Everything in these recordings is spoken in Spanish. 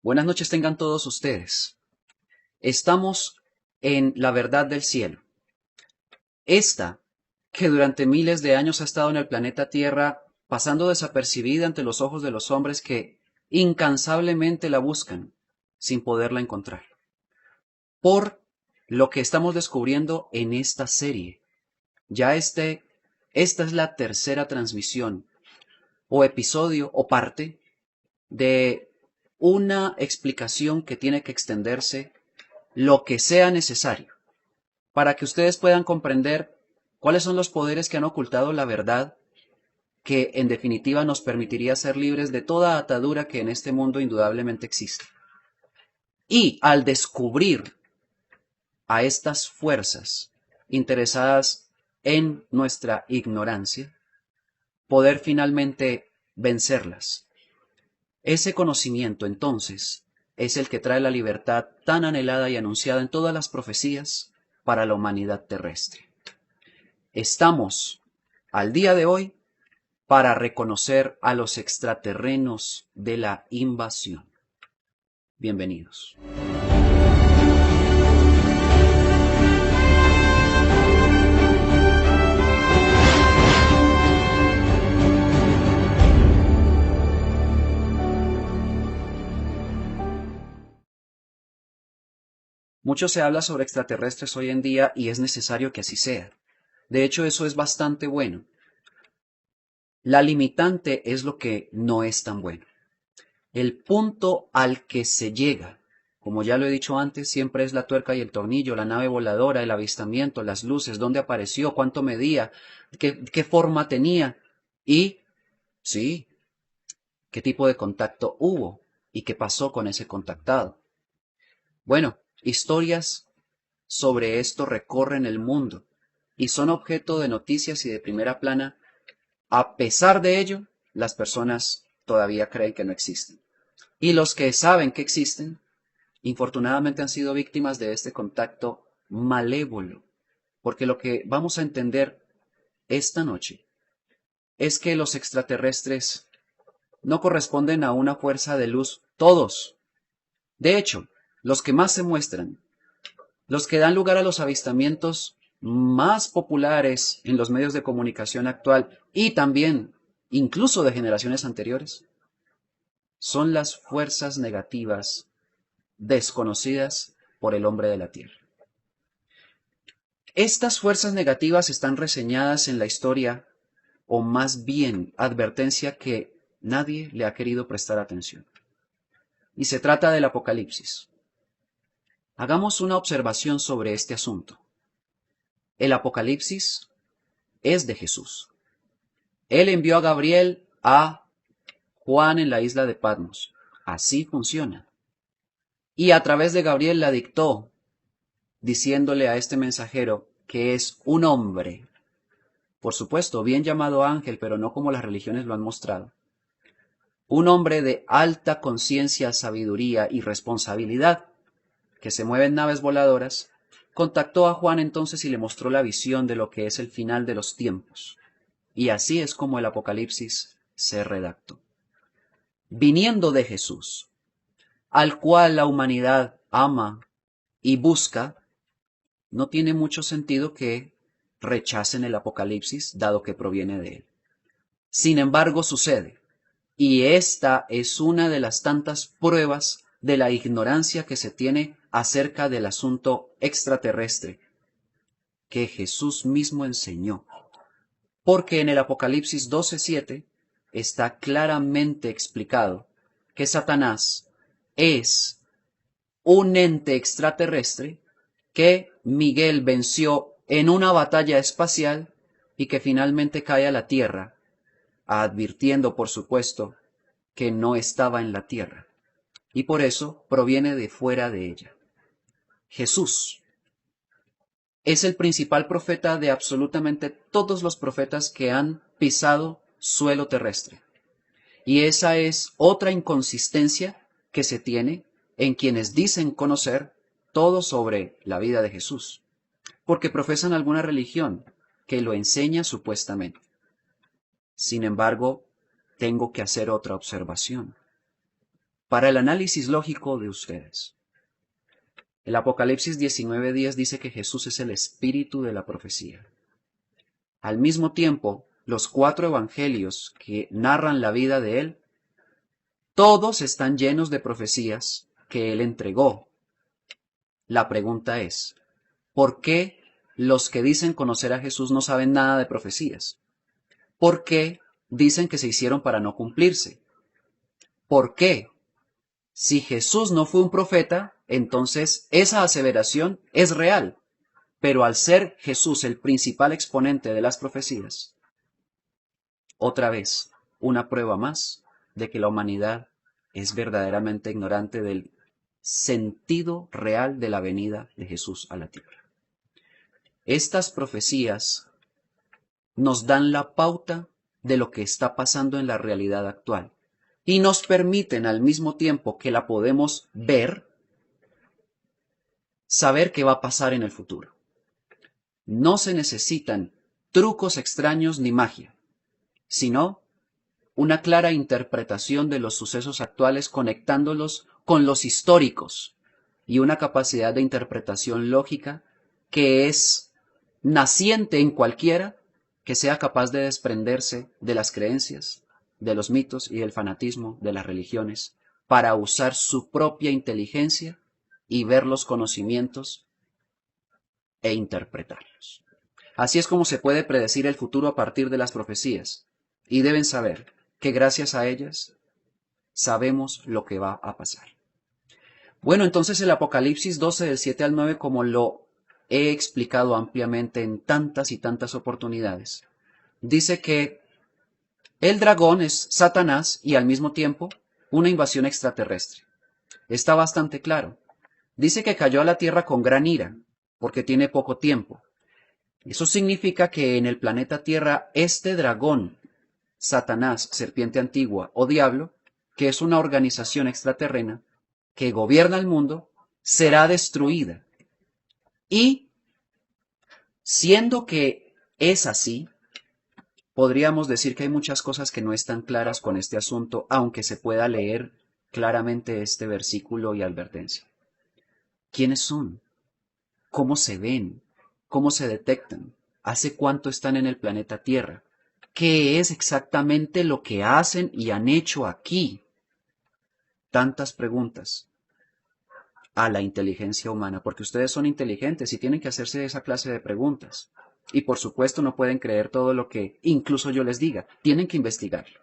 Buenas noches tengan todos ustedes. Estamos en la verdad del cielo. Esta, que durante miles de años ha estado en el planeta Tierra, pasando desapercibida ante los ojos de los hombres que incansablemente la buscan, sin poderla encontrar. Por lo que estamos descubriendo en esta serie. Ya esta es la tercera transmisión, o episodio, o parte, de una explicación que tiene que extenderse lo que sea necesario para que ustedes puedan comprender cuáles son los poderes que han ocultado la verdad que en definitiva nos permitiría ser libres de toda atadura que en este mundo indudablemente existe. Y al descubrir a estas fuerzas interesadas en nuestra ignorancia, poder finalmente vencerlas. Ese conocimiento, entonces, es el que trae la libertad tan anhelada y anunciada en todas las profecías para la humanidad terrestre. Estamos, al día de hoy, para reconocer a los extraterrenos de la invasión. Bienvenidos. Mucho se habla sobre extraterrestres hoy en día y es necesario que así sea. De hecho, eso es bastante bueno. La limitante es lo que no es tan bueno. El punto al que se llega, como ya lo he dicho antes, siempre es la tuerca y el tornillo, la nave voladora, el avistamiento, las luces, dónde apareció, cuánto medía, qué forma tenía y, sí, qué tipo de contacto hubo y qué pasó con ese contactado. Bueno, historias sobre esto recorren el mundo y son objeto de noticias y de primera plana. A pesar de ello, las personas todavía creen que no existen. Y los que saben que existen, infortunadamente han sido víctimas de este contacto malévolo. Porque lo que vamos a entender esta noche es que los extraterrestres no corresponden a una fuerza de luz todos. De hecho, los que más se muestran, los que dan lugar a los avistamientos más populares en los medios de comunicación actual y también incluso de generaciones anteriores, son las fuerzas negativas desconocidas por el hombre de la Tierra. Estas fuerzas negativas están reseñadas en la historia, o más bien advertencia que nadie le ha querido prestar atención. Y se trata del Apocalipsis. Hagamos una observación sobre este asunto. El Apocalipsis es de Jesús. Él envió a Gabriel a Juan en la isla de Patmos. Así funciona. Y a través de Gabriel la dictó, diciéndole a este mensajero que es un hombre, por supuesto, bien llamado ángel, pero no como las religiones lo han mostrado, un hombre de alta conciencia, sabiduría y responsabilidad, que se mueve en naves voladoras, contactó a Juan entonces y le mostró la visión de lo que es el final de los tiempos. Y así es como el Apocalipsis se redactó. Viniendo de Jesús, al cual la humanidad ama y busca, no tiene mucho sentido que rechacen el Apocalipsis, dado que proviene de él. Sin embargo, sucede, y esta es una de las tantas pruebas de la ignorancia que se tiene acerca del asunto extraterrestre que Jesús mismo enseñó. Porque en el Apocalipsis 12:7 está claramente explicado que Satanás es un ente extraterrestre que Miguel venció en una batalla espacial y que finalmente cae a la Tierra, advirtiendo, por supuesto, que no estaba en la Tierra, y por eso proviene de fuera de ella. Jesús es el principal profeta de absolutamente todos los profetas que han pisado suelo terrestre. Y esa es otra inconsistencia que se tiene en quienes dicen conocer todo sobre la vida de Jesús, porque profesan alguna religión que lo enseña supuestamente. Sin embargo, tengo que hacer otra observación. para el análisis lógico de ustedes. El Apocalipsis 19:10 dice que Jesús es el espíritu de la profecía. Al mismo tiempo, los 4 evangelios que narran la vida de él, todos están llenos de profecías que él entregó. La pregunta es, ¿por qué los que dicen conocer a Jesús no saben nada de profecías? ¿Por qué dicen que se hicieron para no cumplirse? ¿Por qué? Si Jesús no fue un profeta, entonces esa aseveración es real. Pero al ser Jesús el principal exponente de las profecías, otra vez, una prueba más de que la humanidad es verdaderamente ignorante del sentido real de la venida de Jesús a la tierra. Estas profecías nos dan la pauta de lo que está pasando en la realidad actual y nos permiten al mismo tiempo que la podemos ver, saber qué va a pasar en el futuro. No se necesitan trucos extraños ni magia, sino una clara interpretación de los sucesos actuales conectándolos con los históricos y una capacidad de interpretación lógica que es naciente en cualquiera que sea capaz de desprenderse de las creencias, de los mitos y del fanatismo de las religiones para usar su propia inteligencia y ver los conocimientos e interpretarlos. Así es como se puede predecir el futuro a partir de las profecías, y deben saber que gracias a ellas sabemos lo que va a pasar. Bueno, entonces el Apocalipsis 12 del 7 al 9, como lo he explicado ampliamente en tantas y tantas oportunidades, dice que el dragón es Satanás y al mismo tiempo una invasión extraterrestre. Está bastante claro. Dice que cayó a la tierra con gran ira, porque tiene poco tiempo. Eso significa que en el planeta Tierra este dragón, Satanás, serpiente antigua o diablo, que es una organización extraterrena que gobierna el mundo, será destruida. Y, siendo que es así, podríamos decir que hay muchas cosas que no están claras con este asunto, aunque se pueda leer claramente este versículo y advertencia. ¿Quiénes son? ¿Cómo se ven? ¿Cómo se detectan? ¿Hace cuánto están en el planeta Tierra? ¿Qué es exactamente lo que hacen y han hecho aquí? Tantas preguntas a la inteligencia humana, porque ustedes son inteligentes y tienen que hacerse esa clase de preguntas. Y por supuesto no pueden creer todo lo que incluso yo les diga, tienen que investigarlo.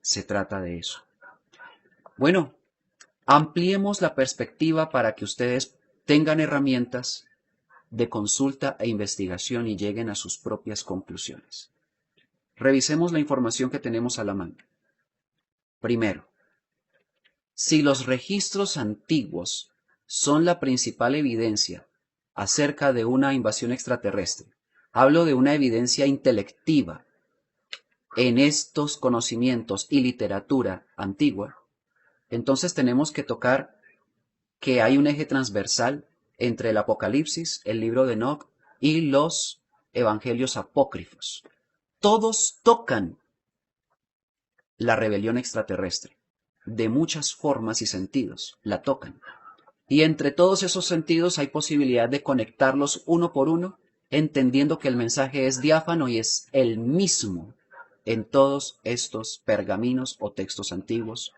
Se trata de eso. Bueno, ampliemos la perspectiva para que ustedes tengan herramientas de consulta e investigación y lleguen a sus propias conclusiones. Revisemos la información que tenemos a la mano. Primero, si los registros antiguos son la principal evidencia acerca de una invasión extraterrestre, hablo de una evidencia intelectiva en estos conocimientos y literatura antigua, entonces tenemos que tocar que hay un eje transversal entre el Apocalipsis, el libro de Enoc y los evangelios apócrifos. Todos tocan la rebelión extraterrestre. De muchas formas y sentidos la tocan. Y entre todos esos sentidos hay posibilidad de conectarlos uno por uno, entendiendo que el mensaje es diáfano y es el mismo en todos estos pergaminos o textos antiguos,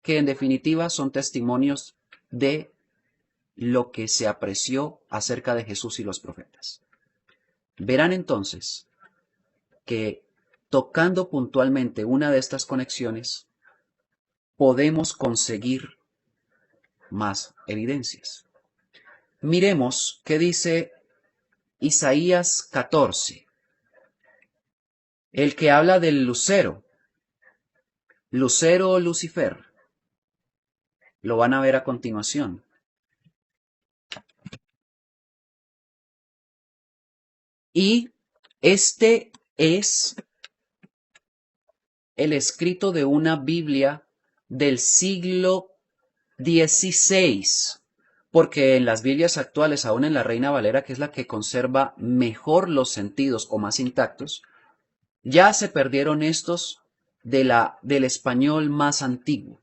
que en definitiva son testimonios de lo que se apreció acerca de Jesús y los profetas. Verán entonces que tocando puntualmente una de estas conexiones, podemos conseguir más evidencias. Miremos qué dice Isaías 14, el que habla del lucero, lucero o Lucifer. Lo van a ver a continuación. Y este es el escrito de una Biblia del siglo XVI, porque en las Biblias actuales, aún en la Reina Valera, que es la que conserva mejor los sentidos o más intactos, ya se perdieron estos del español más antiguo.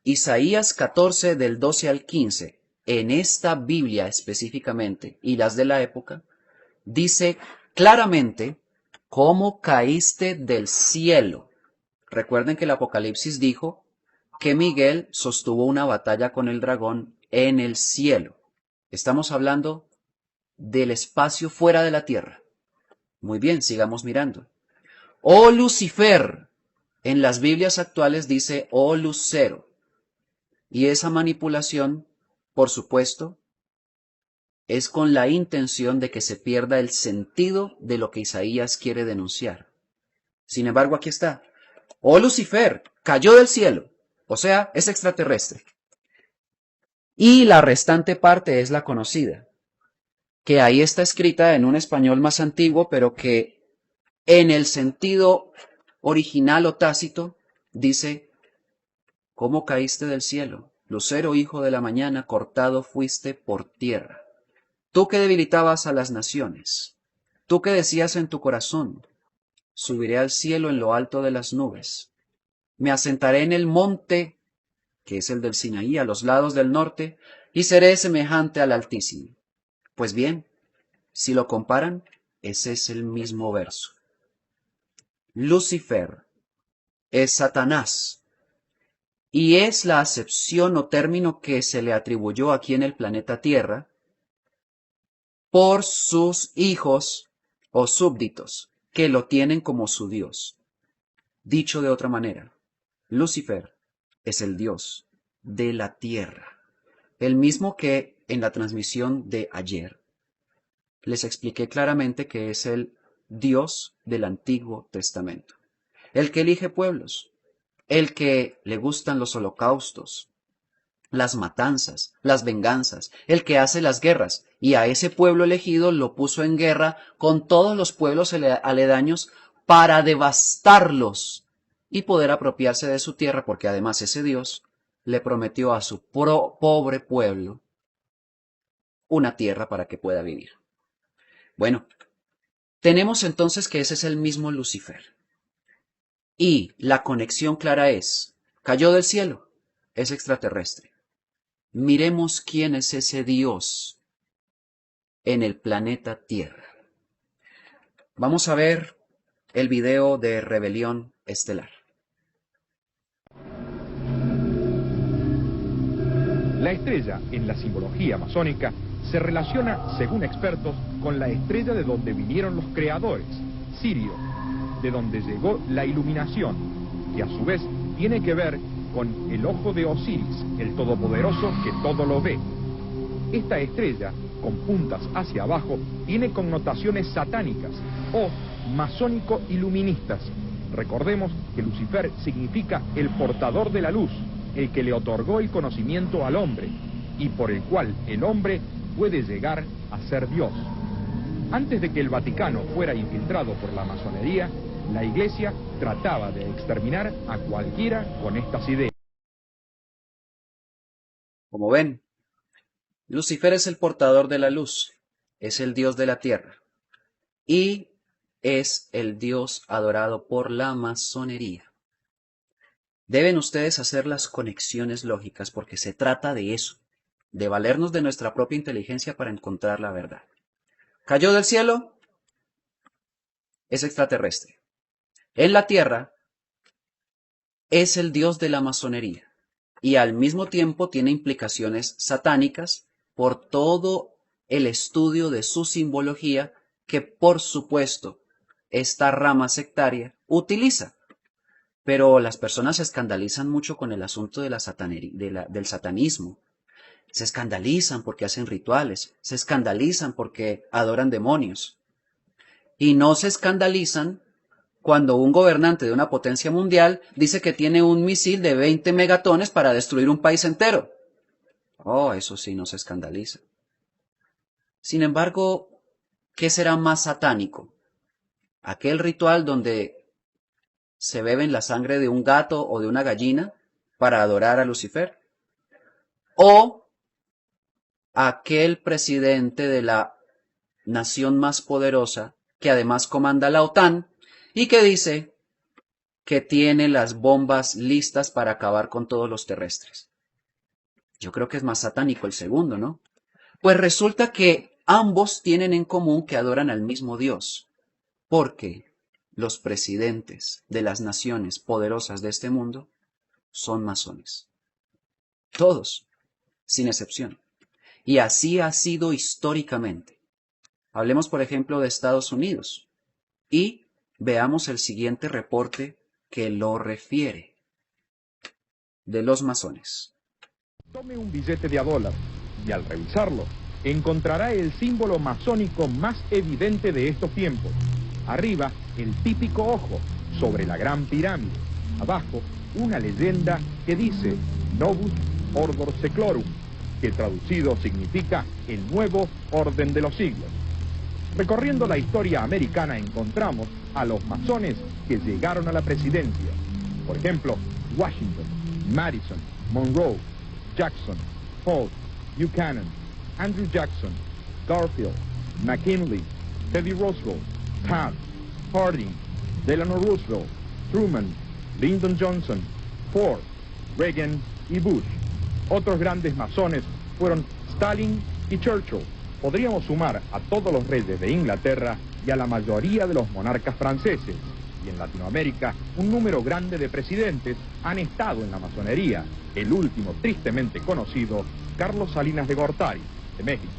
Isaías 14 del 12 al 15, en esta Biblia específicamente, y las de la época, dice claramente cómo caíste del cielo. Recuerden que el Apocalipsis dijo que Miguel sostuvo una batalla con el dragón en el cielo. Estamos hablando del espacio fuera de la tierra. Muy bien, sigamos mirando. Oh Lucifer, en las Biblias actuales dice oh Lucero. Y esa manipulación, por supuesto, es con la intención de que se pierda el sentido de lo que Isaías quiere denunciar. Sin embargo, aquí está. Oh Lucifer, cayó del cielo, o sea, es extraterrestre. Y la restante parte es la conocida, que ahí está escrita en un español más antiguo, pero que en el sentido original o tácito dice: ¿cómo caíste del cielo? Lucero, hijo de la mañana, cortado fuiste por tierra. Tú que debilitabas a las naciones, tú que decías en tu corazón: subiré al cielo en lo alto de las nubes. Me asentaré en el monte, que es el del Sinaí, a los lados del norte, y seré semejante al Altísimo. Pues bien, si lo comparan, ese es el mismo verso. Lucifer es Satanás, y es la acepción o término que se le atribuyó aquí en el planeta Tierra por sus hijos o súbditos, que lo tienen como su Dios. Dicho de otra manera, Lucifer es el Dios de la tierra, el mismo que en la transmisión de ayer les expliqué claramente que es el Dios del Antiguo Testamento, el que elige pueblos, el que le gustan los holocaustos, las matanzas, las venganzas, el que hace las guerras, y a ese pueblo elegido lo puso en guerra con todos los pueblos aledaños para devastarlos y poder apropiarse de su tierra, porque además ese Dios le prometió a su pobre pueblo una tierra para que pueda vivir. Bueno, tenemos entonces que ese es el mismo Lucifer. Y la conexión clara es: cayó del cielo, es extraterrestre. Miremos quién es ese Dios en el planeta Tierra. Vamos a ver el video de Rebelión Estelar. La estrella en la simbología masónica se relaciona, según expertos, con la estrella de donde vinieron los creadores, Sirio, de donde llegó la iluminación, que a su vez tiene que ver con el ojo de Osiris, el todopoderoso que todo lo ve. Esta estrella, con puntas hacia abajo, tiene connotaciones satánicas o masónico-iluministas. Recordemos que Lucifer significa el portador de la luz, el que le otorgó el conocimiento al hombre, y por el cual el hombre puede llegar a ser Dios. Antes de que el Vaticano fuera infiltrado por la masonería, la Iglesia trataba de exterminar a cualquiera con estas ideas. Como ven, Lucifer es el portador de la luz, es el Dios de la tierra, y es el Dios adorado por la masonería. Deben ustedes hacer las conexiones lógicas porque se trata de eso, de valernos de nuestra propia inteligencia para encontrar la verdad. ¿Cayó del cielo? Es extraterrestre. En la tierra es el Dios de la masonería y al mismo tiempo tiene implicaciones satánicas por todo el estudio de su simbología que, por supuesto, esta rama sectaria utiliza. Pero las personas se escandalizan mucho con el asunto de del satanismo. Se escandalizan porque hacen rituales, se escandalizan porque adoran demonios. Y no se escandalizan cuando un gobernante de una potencia mundial dice que tiene un misil de 20 megatones para destruir un país entero. Oh, eso sí, no se escandaliza. Sin embargo, ¿qué será más satánico? ¿Aquel ritual donde se beben la sangre de un gato o de una gallina para adorar a Lucifer? ¿O aquel presidente de la nación más poderosa que además comanda la OTAN y que dice que tiene las bombas listas para acabar con todos los terrestres? Yo creo que es más satánico el segundo, ¿no? Pues resulta que ambos tienen en común que adoran al mismo Dios, porque los presidentes de las naciones poderosas de este mundo son masones. Todos, sin excepción. Y así ha sido históricamente. Hablemos, por ejemplo, de Estados Unidos y veamos el siguiente reporte que lo refiere de los masones. Tome un billete de $1 y al revisarlo encontrará el símbolo masónico más evidente de estos tiempos. Arriba, el típico ojo sobre la Gran Pirámide. Abajo, una leyenda que dice Novus Ordo Seclorum, que traducido significa el nuevo orden de los siglos. Recorriendo la historia americana encontramos a los masones que llegaron a la presidencia. Por ejemplo, Washington, Madison, Monroe, Jackson, Polk, Buchanan, Andrew Jackson, Garfield, McKinley, Teddy Roosevelt, Taft, Harding, Delano Roosevelt, Truman, Lyndon Johnson, Ford, Reagan y Bush. Otros grandes masones fueron Stalin y Churchill. Podríamos sumar a todos los reyes de Inglaterra y a la mayoría de los monarcas franceses. Y en Latinoamérica, un número grande de presidentes han estado en la masonería. El último, tristemente conocido, Carlos Salinas de Gortari, de México.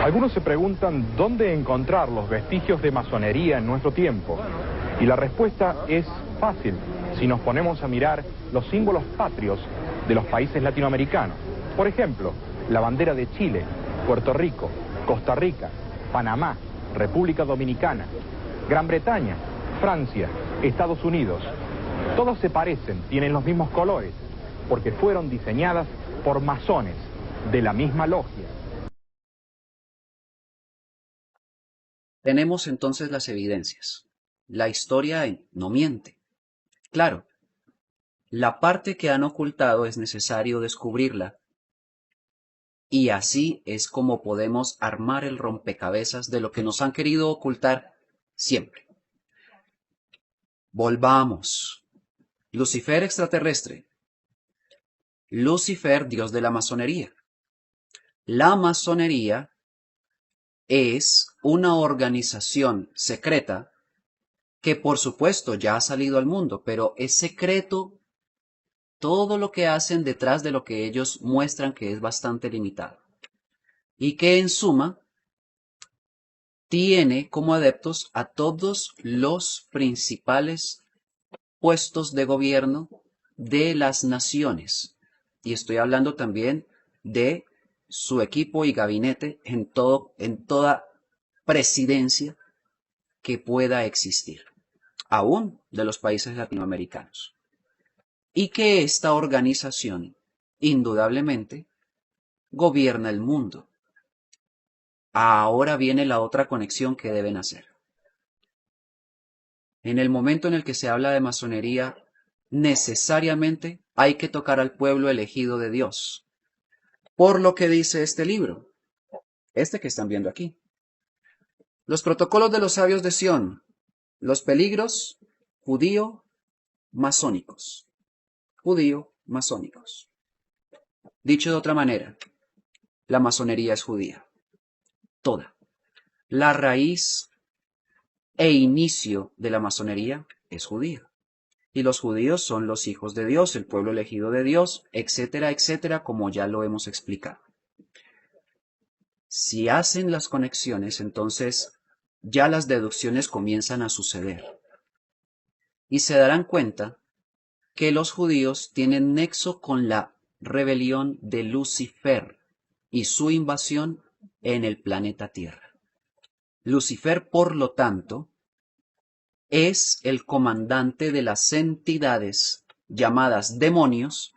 Algunos se preguntan dónde encontrar los vestigios de masonería en nuestro tiempo. Y la respuesta es fácil, si nos ponemos a mirar los símbolos patrios de los países latinoamericanos. Por ejemplo, la bandera de Chile, Puerto Rico, Costa Rica, Panamá, República Dominicana, Gran Bretaña, Francia, Estados Unidos. Todos se parecen, tienen los mismos colores, porque fueron diseñadas por masones de la misma logia. Tenemos entonces las evidencias. La historia no miente. Claro, la parte que han ocultado es necesario descubrirla. Y así es como podemos armar el rompecabezas de lo que nos han querido ocultar siempre. Volvamos. Lucifer extraterrestre. Lucifer, dios de la masonería. La masonería es una organización secreta que por supuesto ya ha salido al mundo, pero es secreto todo lo que hacen detrás de lo que ellos muestran que es bastante limitado. Y que en suma tiene como adeptos a todos los principales puestos de gobierno de las naciones. Y estoy hablando también de su equipo y gabinete en toda presidencia que pueda existir, aún de los países latinoamericanos. Y que esta organización, indudablemente, gobierna el mundo. Ahora viene la otra conexión que deben hacer. En el momento en el que se habla de masonería, necesariamente hay que tocar al pueblo elegido de Dios. Por lo que dice este libro, este que están viendo aquí. Los protocolos de los sabios de Sión, los peligros judío-masónicos. Judío-masónicos. Dicho de otra manera, la masonería es judía. Toda. La raíz e inicio de la masonería es judía. Y los judíos son los hijos de Dios, el pueblo elegido de Dios, etcétera, etcétera, como ya lo hemos explicado. Si hacen las conexiones, entonces ya las deducciones comienzan a suceder. Y se darán cuenta que los judíos tienen nexo con la rebelión de Lucifer y su invasión en el planeta Tierra. Lucifer, por lo tanto, es el comandante de las entidades llamadas demonios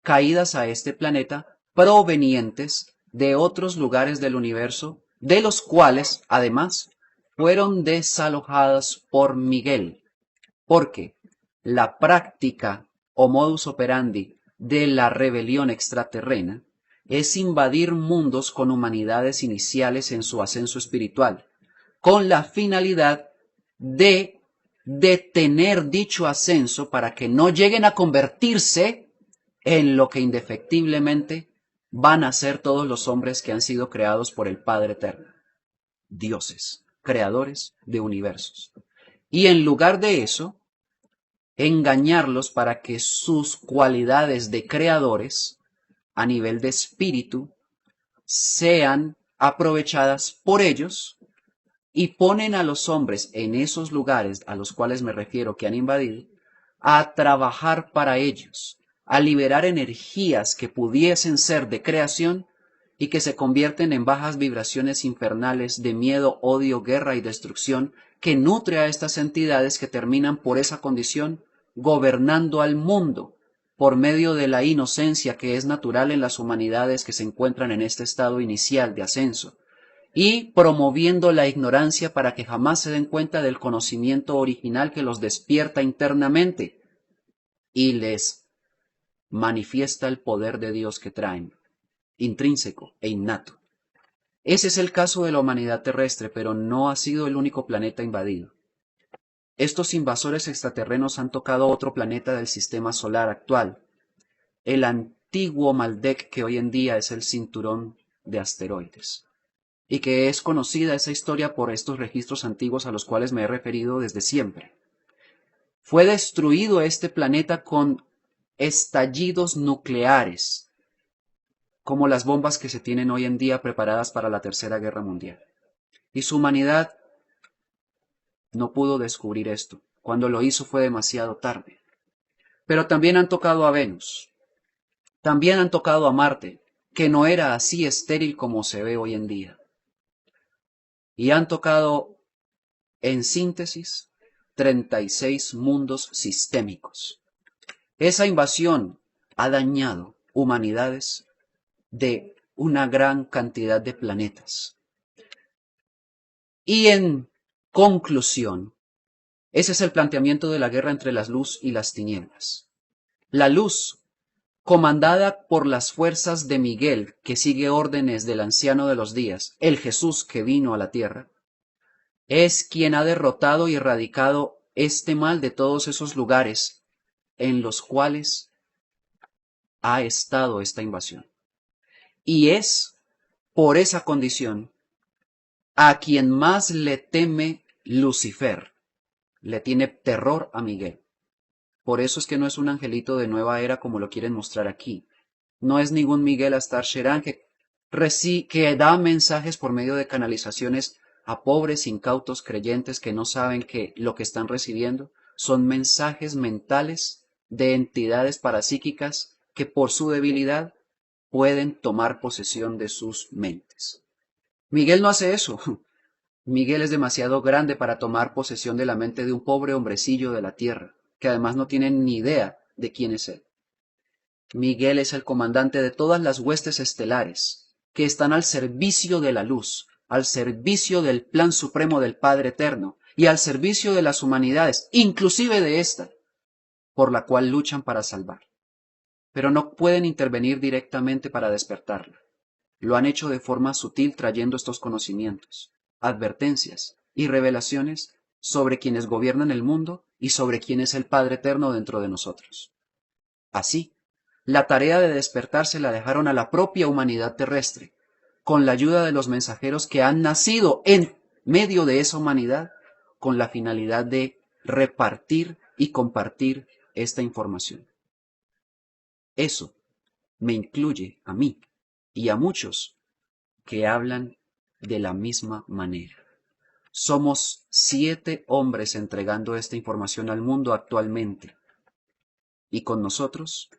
caídas a este planeta provenientes de otros lugares del universo, de los cuales, además, fueron desalojadas por Miguel, porque la práctica o modus operandi de la rebelión extraterrena es invadir mundos con humanidades iniciales en su ascenso espiritual, con la finalidad de detener dicho ascenso para que no lleguen a convertirse en lo que indefectiblemente van a ser todos los hombres que han sido creados por el Padre Eterno, dioses, creadores de universos. Y en lugar de eso, engañarlos para que sus cualidades de creadores a nivel de espíritu sean aprovechadas por ellos, y ponen a los hombres en esos lugares a los cuales me refiero que han invadido a trabajar para ellos, a liberar energías que pudiesen ser de creación y que se convierten en bajas vibraciones infernales de miedo, odio, guerra y destrucción que nutre a estas entidades que terminan por esa condición gobernando al mundo por medio de la inocencia que es natural en las humanidades que se encuentran en este estado inicial de ascenso, y promoviendo la ignorancia para que jamás se den cuenta del conocimiento original que los despierta internamente y les manifiesta el poder de Dios que traen, intrínseco e innato. Ese es el caso de la humanidad terrestre, pero no ha sido el único planeta invadido. Estos invasores extraterrenos han tocado otro planeta del sistema solar actual, el antiguo Maldek, que hoy en día es el cinturón de asteroides, y que es conocida esa historia por estos registros antiguos a los cuales me he referido desde siempre. Fue destruido este planeta con estallidos nucleares, como las bombas que se tienen hoy en día preparadas para la Tercera Guerra Mundial. Y su humanidad no pudo descubrir esto. Cuando lo hizo fue demasiado tarde. Pero también han tocado a Venus. También han tocado a Marte, que no era así estéril como se ve hoy en día. Y han tocado, en síntesis, 36 mundos sistémicos. Esa invasión ha dañado humanidades de una gran cantidad de planetas. Y en conclusión, ese es el planteamiento de la guerra entre la luz y las tinieblas. La luz, comandada por las fuerzas de Miguel, que sigue órdenes del anciano de los días, el Jesús que vino a la tierra, es quien ha derrotado y erradicado este mal de todos esos lugares en los cuales ha estado esta invasión. Y es por esa condición a quien más le teme Lucifer, le tiene terror a Miguel. Por eso es que no es un angelito de nueva era como lo quieren mostrar aquí. No es ningún Miguel Astar Sherán que da mensajes por medio de canalizaciones a pobres incautos creyentes que no saben que lo que están recibiendo son mensajes mentales de entidades parapsíquicas que por su debilidad pueden tomar posesión de sus mentes. Miguel no hace eso. Miguel es demasiado grande para tomar posesión de la mente de un pobre hombrecillo de la tierra, que además no tiene ni idea de quién es él. Miguel es el comandante de todas las huestes estelares, que están al servicio de la luz, al servicio del plan supremo del Padre Eterno, y al servicio de las humanidades, inclusive de esta, por la cual luchan para salvar. Pero no pueden intervenir directamente para despertarla. Lo han hecho de forma sutil trayendo estos conocimientos, advertencias y revelaciones sobre quienes gobiernan el mundo y sobre quién es el Padre Eterno dentro de nosotros. Así, la tarea de despertar se la dejaron a la propia humanidad terrestre, con la ayuda de los mensajeros que han nacido en medio de esa humanidad, con la finalidad de repartir y compartir esta información. Eso me incluye a mí y a muchos que hablan de la misma manera. Somos 7 hombres entregando esta información al mundo actualmente. Y con nosotros,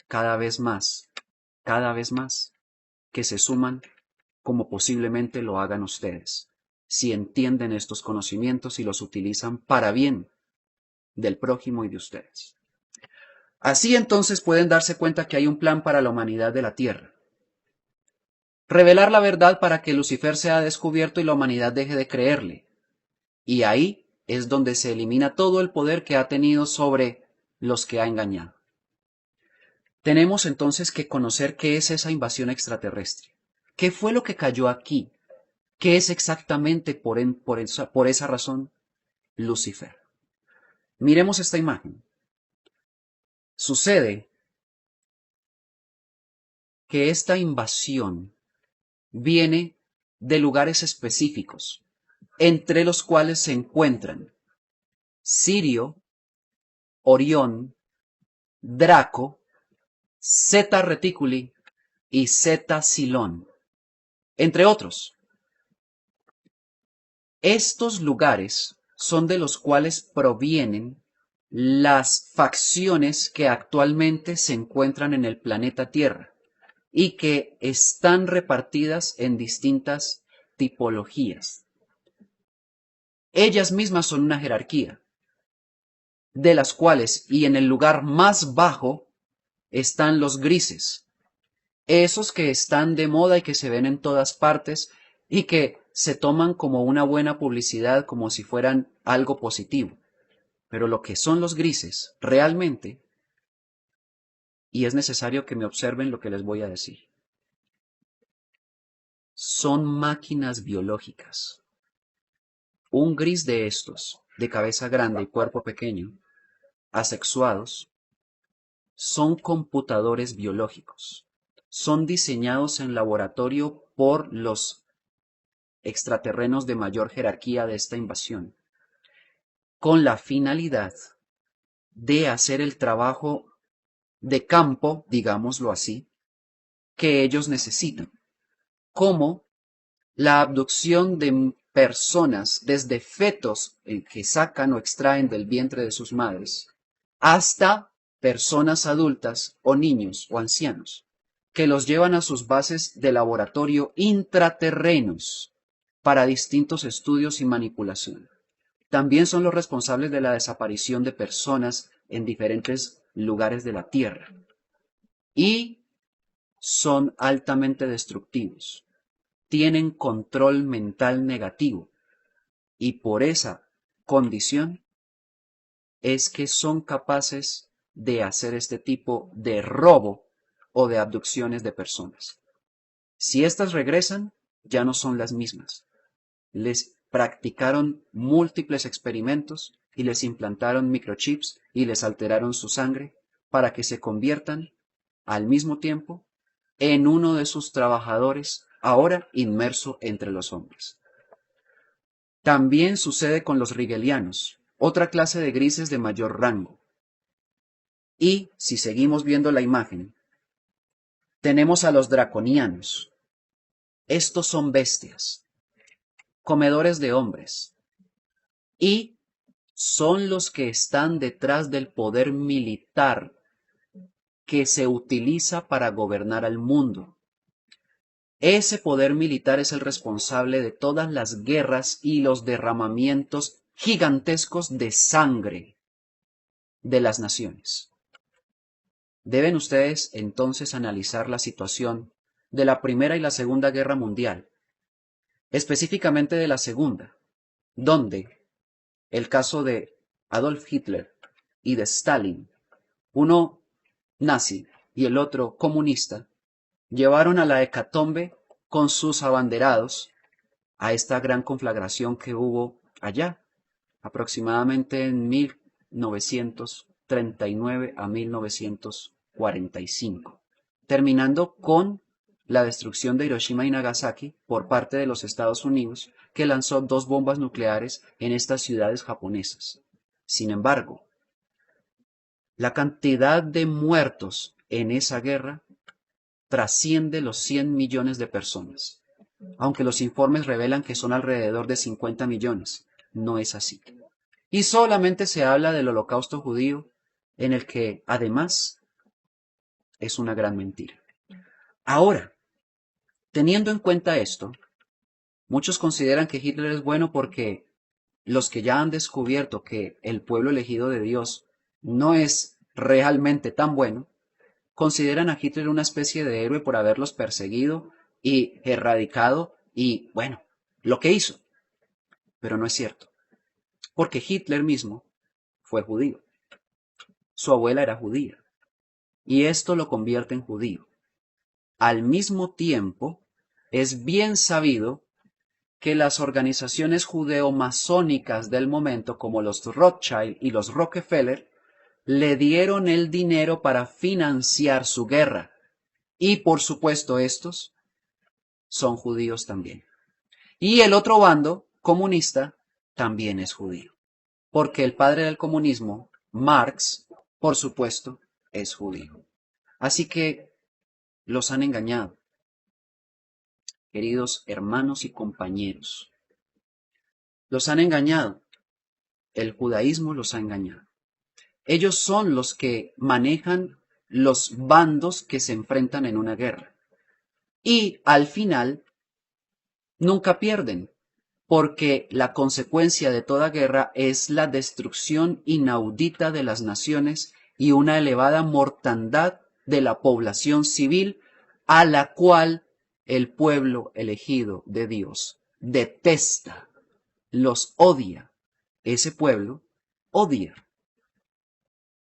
cada vez más, que se suman como posiblemente lo hagan ustedes, si entienden estos conocimientos y los utilizan para bien del prójimo y de ustedes. Así entonces pueden darse cuenta que hay un plan para la humanidad de la Tierra. Revelar la verdad para que Lucifer sea descubierto y la humanidad deje de creerle. Y ahí es donde se elimina todo el poder que ha tenido sobre los que ha engañado. Tenemos entonces que conocer qué es esa invasión extraterrestre. ¿Qué fue lo que cayó aquí? ¿Qué es exactamente por esa razón? Lucifer. Miremos esta imagen. Sucede que esta invasión viene de lugares específicos, entre los cuales se encuentran Sirio, Orión, Draco, Zeta Reticuli y Zeta Silón, entre otros. Estos lugares son de los cuales provienen las facciones que actualmente se encuentran en el planeta Tierra y que están repartidas en distintas tipologías. Ellas mismas son una jerarquía, de las cuales, y en el lugar más bajo, están los grises, esos que están de moda y que se ven en todas partes y que se toman como una buena publicidad, como si fueran algo positivo. Pero lo que son los grises, realmente, y es necesario que me observen lo que les voy a decir, son máquinas biológicas. Un gris de estos, de cabeza grande y cuerpo pequeño, asexuados, son computadores biológicos. Son diseñados en laboratorio por los extraterrenos de mayor jerarquía de esta invasión, con la finalidad de hacer el trabajo de campo, digámoslo así, que ellos necesitan, como la abducción de personas desde fetos que sacan o extraen del vientre de sus madres, hasta personas adultas o niños o ancianos, que los llevan a sus bases de laboratorio intraterrenos para distintos estudios y manipulación. También son los responsables de la desaparición de personas en diferentes lugares de la Tierra. Y son altamente destructivos. Tienen control mental negativo. Y por esa condición es que son capaces de hacer este tipo de robo o de abducciones de personas. Si éstas regresan, ya no son las mismas. Les practicaron múltiples experimentos y les implantaron microchips y les alteraron su sangre para que se conviertan al mismo tiempo en uno de sus trabajadores ahora inmerso entre los hombres. También sucede con los rigelianos, otra clase de grises de mayor rango. Y si seguimos viendo la imagen, tenemos a los draconianos. Estos son bestias, comedores de hombres, y son los que están detrás del poder militar que se utiliza para gobernar al mundo. Ese poder militar es el responsable de todas las guerras y los derramamientos gigantescos de sangre de las naciones. Deben ustedes entonces analizar la situación de la Primera y la Segunda Guerra Mundial, específicamente de la Segunda, donde el caso de Adolf Hitler y de Stalin, uno nazi y el otro comunista, llevaron a la hecatombe con sus abanderados a esta gran conflagración que hubo allá, aproximadamente en 1939 a 1945, terminando con la destrucción de Hiroshima y Nagasaki por parte de los Estados Unidos, que lanzó 2 bombas nucleares en estas ciudades japonesas. Sin embargo, la cantidad de muertos en esa guerra trasciende los 100 millones de personas, aunque los informes revelan que son alrededor de 50 millones. No es así. Y solamente se habla del holocausto judío, en el que, además, es una gran mentira. Ahora, teniendo en cuenta esto, muchos consideran que Hitler es bueno porque los que ya han descubierto que el pueblo elegido de Dios no es realmente tan bueno, consideran a Hitler una especie de héroe por haberlos perseguido y erradicado y, bueno, lo que hizo. Pero no es cierto, porque Hitler mismo fue judío. Su abuela era judía, y esto lo convierte en judío. Al mismo tiempo, es bien sabido que las organizaciones judeo-masónicas del momento, como los Rothschild y los Rockefeller, le dieron el dinero para financiar su guerra. Y por supuesto estos son judíos también. Y el otro bando, comunista, también es judío. Porque el padre del comunismo, Marx, por supuesto, es judío. Así que los han engañado. Queridos hermanos y compañeros, los han engañado. El judaísmo los ha engañado. Ellos son los que manejan los bandos que se enfrentan en una guerra. Y al final, nunca pierden, porque la consecuencia de toda guerra es la destrucción inaudita de las naciones y una elevada mortandad de la población civil, a la cual el pueblo elegido de Dios detesta, los odia. Ese pueblo odia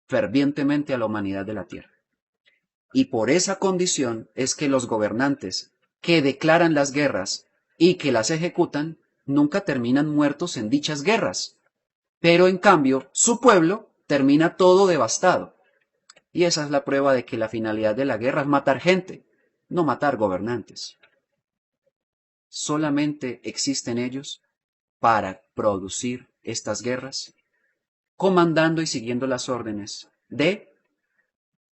fervientemente a la humanidad de la tierra. Y por esa condición es que los gobernantes que declaran las guerras y que las ejecutan nunca terminan muertos en dichas guerras, pero en cambio su pueblo termina todo devastado. Y esa es la prueba de que la finalidad de la guerra es matar gente, no matar gobernantes. Solamente existen ellos para producir estas guerras, comandando y siguiendo las órdenes de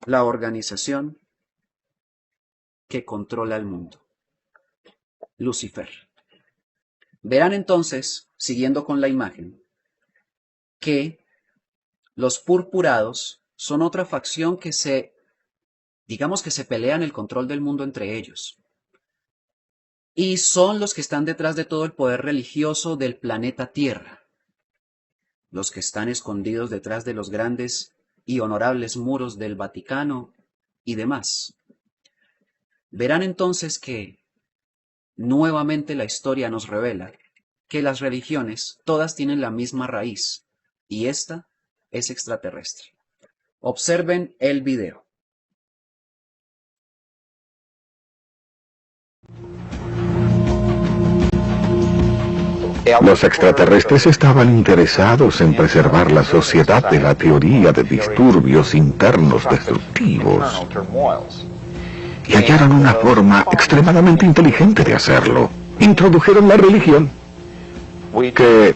la organización que controla el mundo, Lucifer. Verán entonces, siguiendo con la imagen, que los purpurados son otra facción que digamos que se pelean el control del mundo entre ellos. Y son los que están detrás de todo el poder religioso del planeta Tierra. Los que están escondidos detrás de los grandes y honorables muros del Vaticano y demás. Verán entonces que nuevamente la historia nos revela que las religiones todas tienen la misma raíz, y esta es extraterrestre. Observen el video. Los extraterrestres estaban interesados en preservar la sociedad de la teoría de disturbios internos destructivos. Y hallaron una forma extremadamente inteligente de hacerlo. Introdujeron la religión, que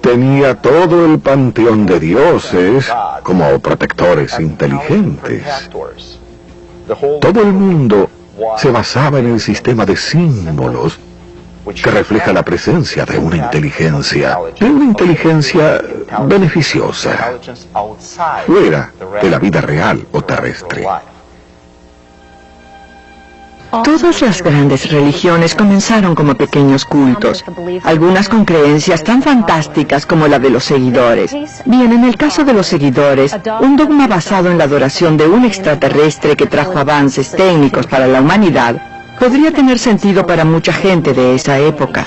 tenía todo el panteón de dioses como protectores inteligentes. Todo el mundo se basaba en el sistema de símbolos que refleja la presencia de una inteligencia beneficiosa, fuera de la vida real o terrestre. Todas las grandes religiones comenzaron como pequeños cultos, algunas con creencias tan fantásticas como la de los seguidores. Bien, en el caso de los seguidores, un dogma basado en la adoración de un extraterrestre que trajo avances técnicos para la humanidad podría tener sentido para mucha gente de esa época.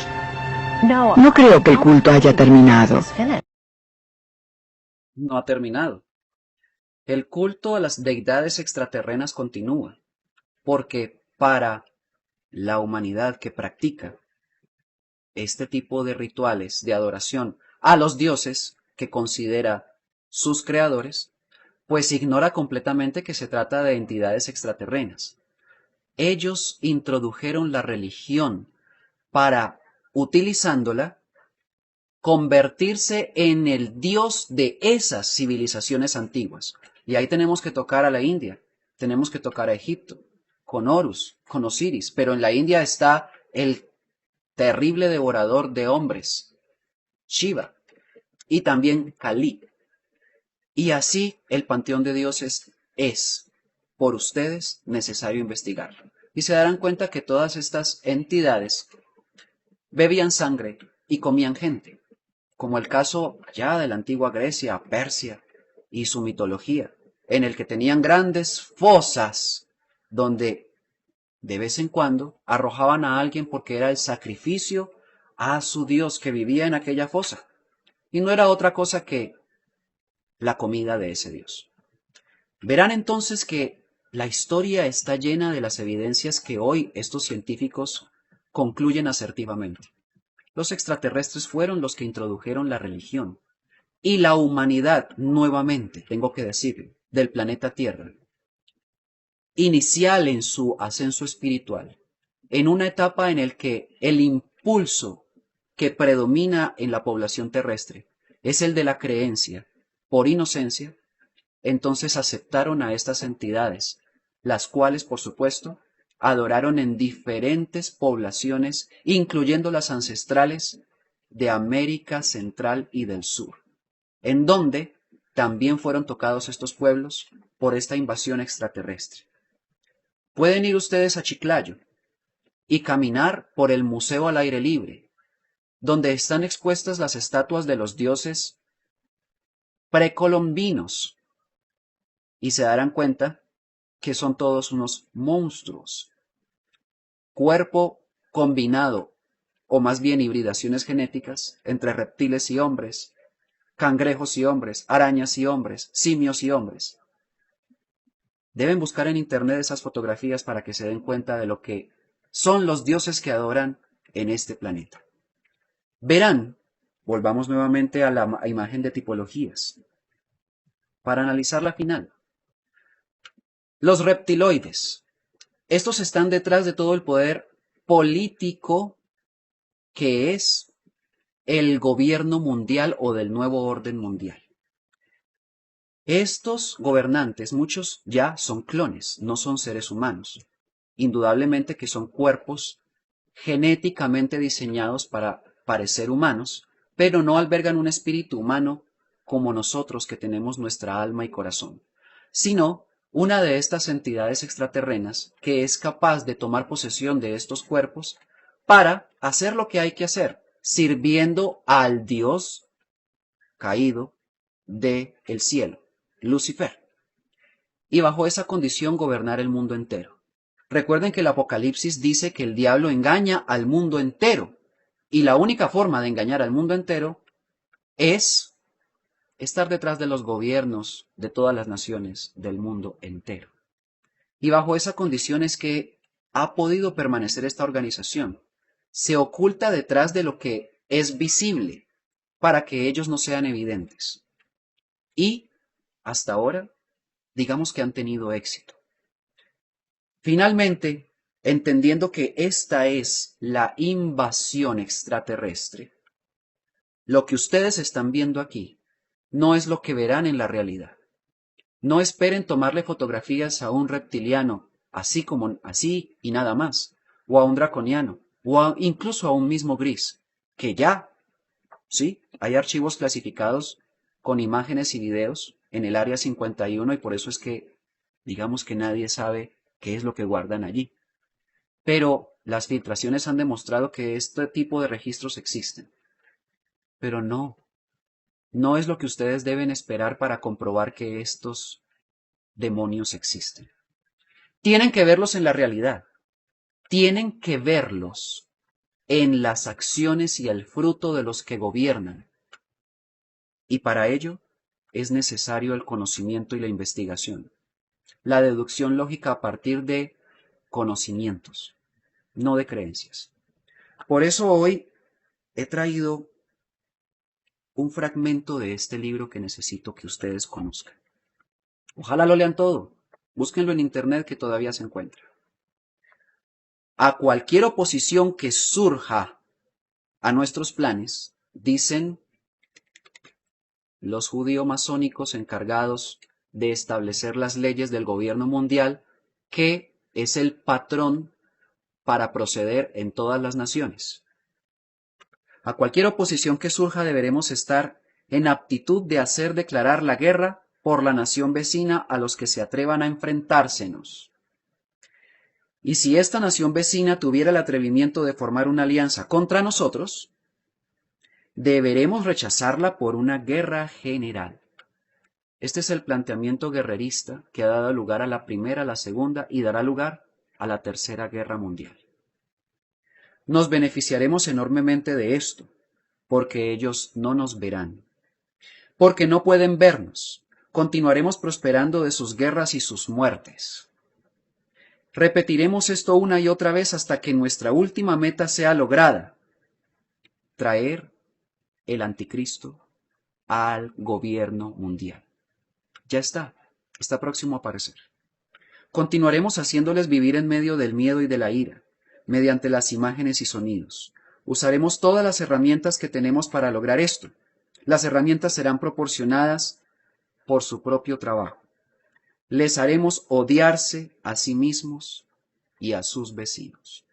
No creo que el culto haya terminado. No ha terminado. El culto a las deidades extraterrenas continúa, porque para la humanidad que practica este tipo de rituales de adoración a los dioses que considera sus creadores, pues ignora completamente que se trata de entidades extraterrenas. Ellos introdujeron la religión para, utilizándola, convertirse en el dios de esas civilizaciones antiguas. Y ahí tenemos que tocar a la India, tenemos que tocar a Egipto, con Horus, con Osiris, pero en la India está el terrible devorador de hombres, Shiva, y también Kali. Y así el panteón de dioses es, por ustedes, necesario investigarlo. Y se darán cuenta que todas estas entidades bebían sangre y comían gente, como el caso allá de la antigua Grecia, Persia y su mitología, en el que tenían grandes fosas donde de vez en cuando arrojaban a alguien porque era el sacrificio a su dios que vivía en aquella fosa, y no era otra cosa que la comida de ese dios. Verán entonces que la historia está llena de las evidencias que hoy estos científicos concluyen asertivamente. Los extraterrestres fueron los que introdujeron la religión. Y la humanidad, nuevamente, tengo que decirlo, del planeta Tierra, inicial en su ascenso espiritual, en una etapa en la que el impulso que predomina en la población terrestre es el de la creencia por inocencia, entonces aceptaron a estas entidades, las cuales, por supuesto, adoraron en diferentes poblaciones, incluyendo las ancestrales de América Central y del Sur, en donde también fueron tocados estos pueblos por esta invasión extraterrestre. Pueden ir ustedes a Chiclayo y caminar por el Museo al Aire Libre, donde están expuestas las estatuas de los dioses precolombinos, y se darán cuenta que son todos unos monstruos, cuerpo combinado, o más bien hibridaciones genéticas, entre reptiles y hombres, cangrejos y hombres, arañas y hombres, simios y hombres. Deben buscar en internet esas fotografías para que se den cuenta de lo que son los dioses que adoran en este planeta. Verán, volvamos nuevamente a la imagen de tipologías, para analizar la final. Los reptiloides. Estos están detrás de todo el poder político que es el gobierno mundial o del nuevo orden mundial. Estos gobernantes, muchos ya son clones, no son seres humanos. Indudablemente que son cuerpos genéticamente diseñados para parecer humanos, pero no albergan un espíritu humano como nosotros que tenemos nuestra alma y corazón, sino una de estas entidades extraterrenas que es capaz de tomar posesión de estos cuerpos para hacer lo que hay que hacer, sirviendo al Dios caído del cielo, Lucifer, y bajo esa condición gobernar el mundo entero. Recuerden que el Apocalipsis dice que el diablo engaña al mundo entero, y la única forma de engañar al mundo entero es estar detrás de los gobiernos de todas las naciones del mundo entero. Y bajo esa condición es que ha podido permanecer esta organización. Se oculta detrás de lo que es visible para que ellos no sean evidentes. Y hasta ahora, digamos que han tenido éxito. Finalmente, entendiendo que esta es la invasión extraterrestre, lo que ustedes están viendo aquí no es lo que verán en la realidad. No esperen tomarle fotografías a un reptiliano, así y nada más, o a un draconiano, incluso a un mismo gris, que ya, sí, hay archivos clasificados con imágenes y videos en el Área 51 y por eso es que, digamos que nadie sabe qué es lo que guardan allí. Pero las filtraciones han demostrado que este tipo de registros existen. Pero no es lo que ustedes deben esperar para comprobar que estos demonios existen. Tienen que verlos en la realidad. Tienen que verlos en las acciones y el fruto de los que gobiernan. Y para ello es necesario el conocimiento y la investigación. La deducción lógica a partir de conocimientos, no de creencias. Por eso hoy he traído un fragmento de este libro que necesito que ustedes conozcan. Ojalá lo lean todo. Búsquenlo en internet que todavía se encuentra. A cualquier oposición que surja a nuestros planes, dicen los judío-masónicos encargados de establecer las leyes del gobierno mundial, que es el patrón para proceder en todas las naciones. A cualquier oposición que surja deberemos estar en aptitud de hacer declarar la guerra por la nación vecina a los que se atrevan a enfrentársenos. Y si esta nación vecina tuviera el atrevimiento de formar una alianza contra nosotros, deberemos rechazarla por una guerra general. Este es el planteamiento guerrerista que ha dado lugar a la Primera, la Segunda y dará lugar a la Tercera Guerra Mundial. Nos beneficiaremos enormemente de esto, porque ellos no nos verán. Porque no pueden vernos. Continuaremos prosperando de sus guerras y sus muertes. Repetiremos esto una y otra vez hasta que nuestra última meta sea lograda. traer el anticristo al gobierno mundial. Ya está próximo a aparecer. Continuaremos haciéndoles vivir en medio del miedo y de la ira, mediante las imágenes y sonidos. Usaremos todas las herramientas que tenemos para lograr esto. Las herramientas serán proporcionadas por su propio trabajo. Les haremos odiarse a sí mismos y a sus vecinos.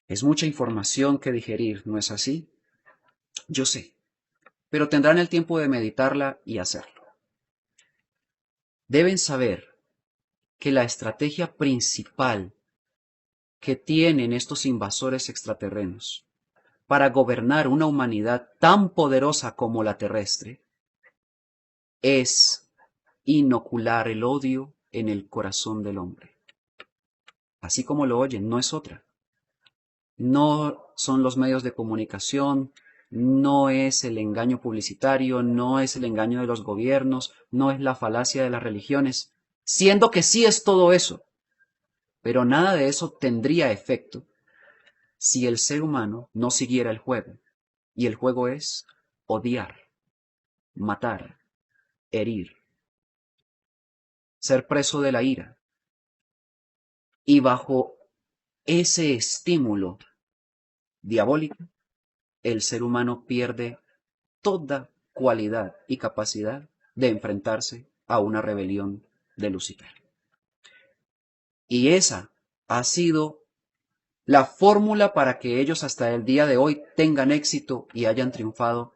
Es mucha información que digerir, ¿no es así? Yo sé, pero tendrán el tiempo de meditarla y hacerlo. Deben saber que la estrategia principal que tienen estos invasores extraterrenos para gobernar una humanidad tan poderosa como la terrestre es inocular el odio en el corazón del hombre. Así como lo oyen, no es otra. No son los medios de comunicación, no es el engaño publicitario, no es el engaño de los gobiernos, no es la falacia de las religiones, siendo que sí es todo eso. Pero nada de eso tendría efecto si el ser humano no siguiera el juego. Y el juego es odiar, matar, herir, ser preso de la ira. Y bajo ese estímulo diabólico, el ser humano pierde toda cualidad y capacidad de enfrentarse a una rebelión de Lucifer. Y esa ha sido la fórmula para que ellos hasta el día de hoy tengan éxito y hayan triunfado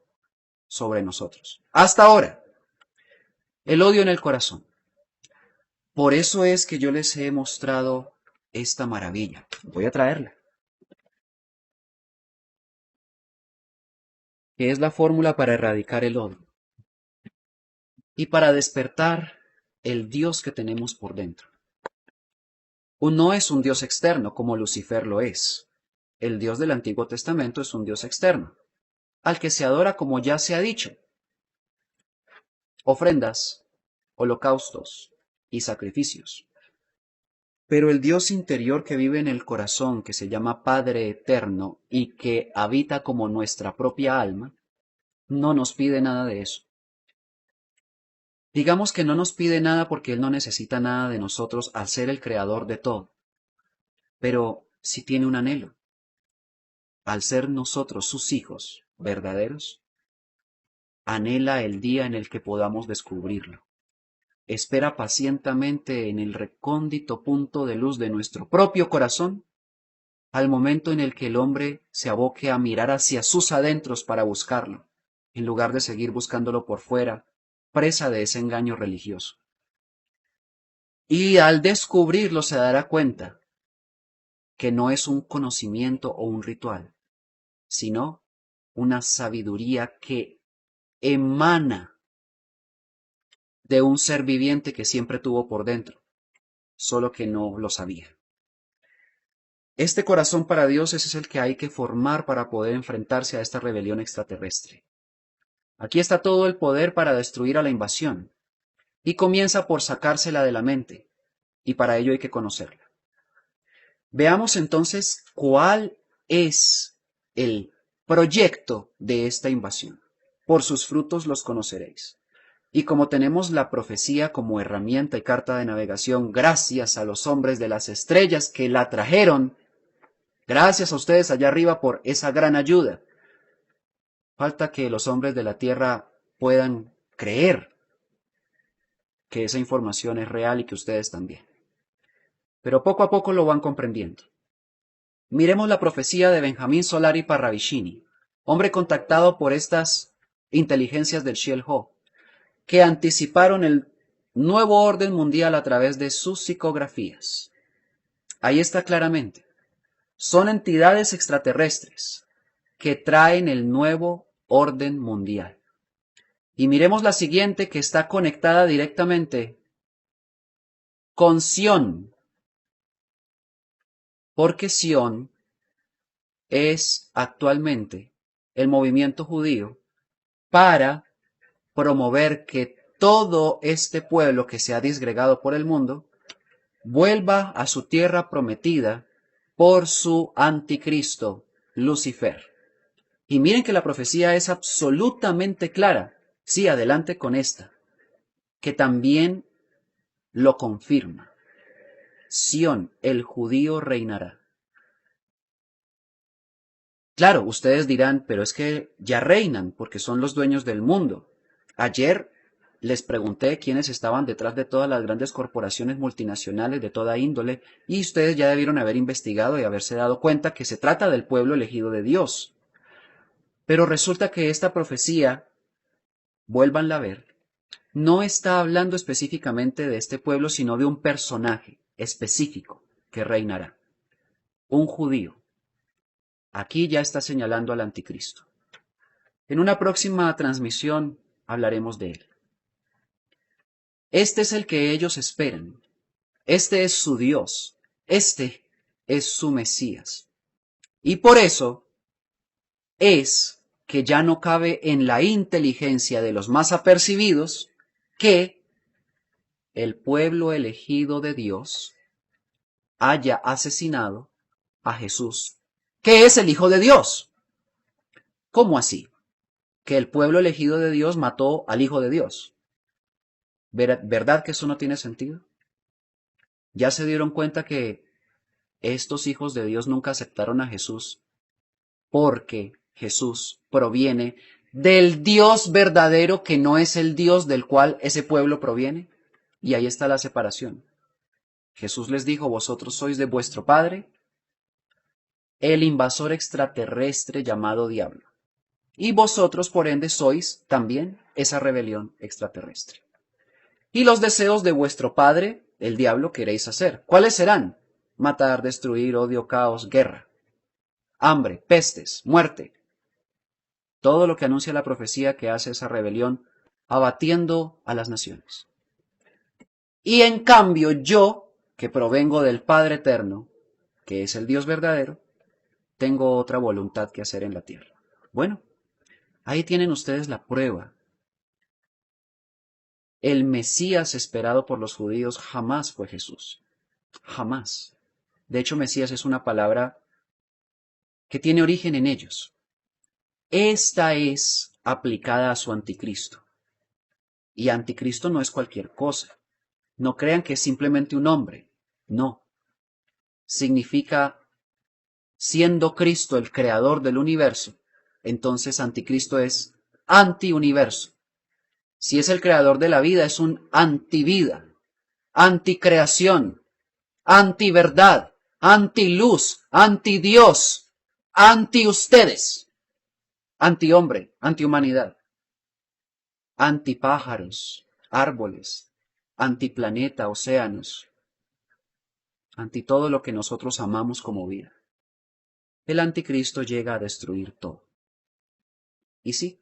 sobre nosotros. Hasta ahora, el odio en el corazón. Por eso es que yo les he mostrado esta maravilla. Voy a traerla. Que es la fórmula para erradicar el odio y para despertar el Dios que tenemos por dentro. No es un Dios externo como Lucifer lo es. El Dios del Antiguo Testamento es un Dios externo, al que se adora como ya se ha dicho. Ofrendas, holocaustos y sacrificios. Pero el Dios interior que vive en el corazón, que se llama Padre Eterno y que habita como nuestra propia alma, no nos pide nada de eso. Digamos que no nos pide nada porque Él no necesita nada de nosotros al ser el creador de todo. Pero sí tiene un anhelo. Al ser nosotros sus hijos verdaderos, anhela el día en el que podamos descubrirlo. Espera pacientemente en el recóndito punto de luz de nuestro propio corazón, al momento en el que el hombre se aboque a mirar hacia sus adentros para buscarlo, en lugar de seguir buscándolo por fuera, presa de ese engaño religioso. Y al descubrirlo se dará cuenta que no es un conocimiento o un ritual, sino una sabiduría que emana de un ser viviente que siempre tuvo por dentro, solo que no lo sabía. Este corazón para Dios ese es el que hay que formar para poder enfrentarse a esta rebelión extraterrestre. Aquí está todo el poder para destruir a la invasión, y comienza por sacársela de la mente, y para ello hay que conocerla. Veamos entonces cuál es el proyecto de esta invasión. Por sus frutos los conoceréis. Y como tenemos la profecía como herramienta y carta de navegación, gracias a los hombres de las estrellas que la trajeron, gracias a ustedes allá arriba por esa gran ayuda, falta que los hombres de la tierra puedan creer que esa información es real y que ustedes también. Pero poco a poco lo van comprendiendo. Miremos la profecía de Benjamín Solari Parravicini, hombre contactado por estas inteligencias del Shield-Ho, que anticiparon el nuevo orden mundial a través de sus psicografías. Ahí está claramente. Son entidades extraterrestres que traen el nuevo orden mundial. Y miremos la siguiente, que está conectada directamente con Sion, porque Sion es actualmente el movimiento judío para promover que todo este pueblo que se ha disgregado por el mundo vuelva a su tierra prometida por su anticristo, Lucifer. Y miren que la profecía es absolutamente clara. Sí, adelante con esta, que también lo confirma. Sión, el judío reinará. Claro, ustedes dirán, pero es que ya reinan porque son los dueños del mundo. Ayer les pregunté quiénes estaban detrás de todas las grandes corporaciones multinacionales de toda índole y ustedes ya debieron haber investigado y haberse dado cuenta que se trata del pueblo elegido de Dios. Pero resulta que esta profecía, vuélvanla a ver, no está hablando específicamente de este pueblo, sino de un personaje específico que reinará. Un judío. Aquí ya está señalando al anticristo. En una próxima transmisión hablaremos de él. Este es el que ellos esperan. Este es su Dios. Este es su Mesías. Y por eso es que ya no cabe en la inteligencia de los más apercibidos que el pueblo elegido de Dios haya asesinado a Jesús, que es el Hijo de Dios. ¿Cómo así? Que el pueblo elegido de Dios mató al Hijo de Dios. ¿Verdad que eso no tiene sentido? ¿Ya se dieron cuenta que estos hijos de Dios nunca aceptaron a Jesús porque Jesús proviene del Dios verdadero que no es el Dios del cual ese pueblo proviene? Y ahí está la separación. Jesús les dijo, vosotros sois de vuestro padre, el invasor extraterrestre llamado diablo. Y vosotros, por ende, sois también esa rebelión extraterrestre. Y los deseos de vuestro padre, el diablo, queréis hacer. ¿Cuáles serán? Matar, destruir, odio, caos, guerra, hambre, pestes, muerte. Todo lo que anuncia la profecía que hace esa rebelión, abatiendo a las naciones. Y en cambio yo, que provengo del Padre Eterno, que es el Dios verdadero, tengo otra voluntad que hacer en la tierra. Bueno, ahí tienen ustedes la prueba. El Mesías esperado por los judíos jamás fue Jesús. Jamás. De hecho, Mesías es una palabra que tiene origen en ellos. Esta es aplicada a su anticristo. Y anticristo no es cualquier cosa. No crean que es simplemente un hombre. No. Significa, siendo Cristo el creador del universo, entonces anticristo es antiuniverso. Si es el creador de la vida, es un antivida, anticreación, antiverdad, antiluz, antidios, anti ustedes, antihombre, antihumanidad, antipájaros, árboles, antiplaneta, océanos, anti todo lo que nosotros amamos como vida. El anticristo llega a destruir todo. Y sí,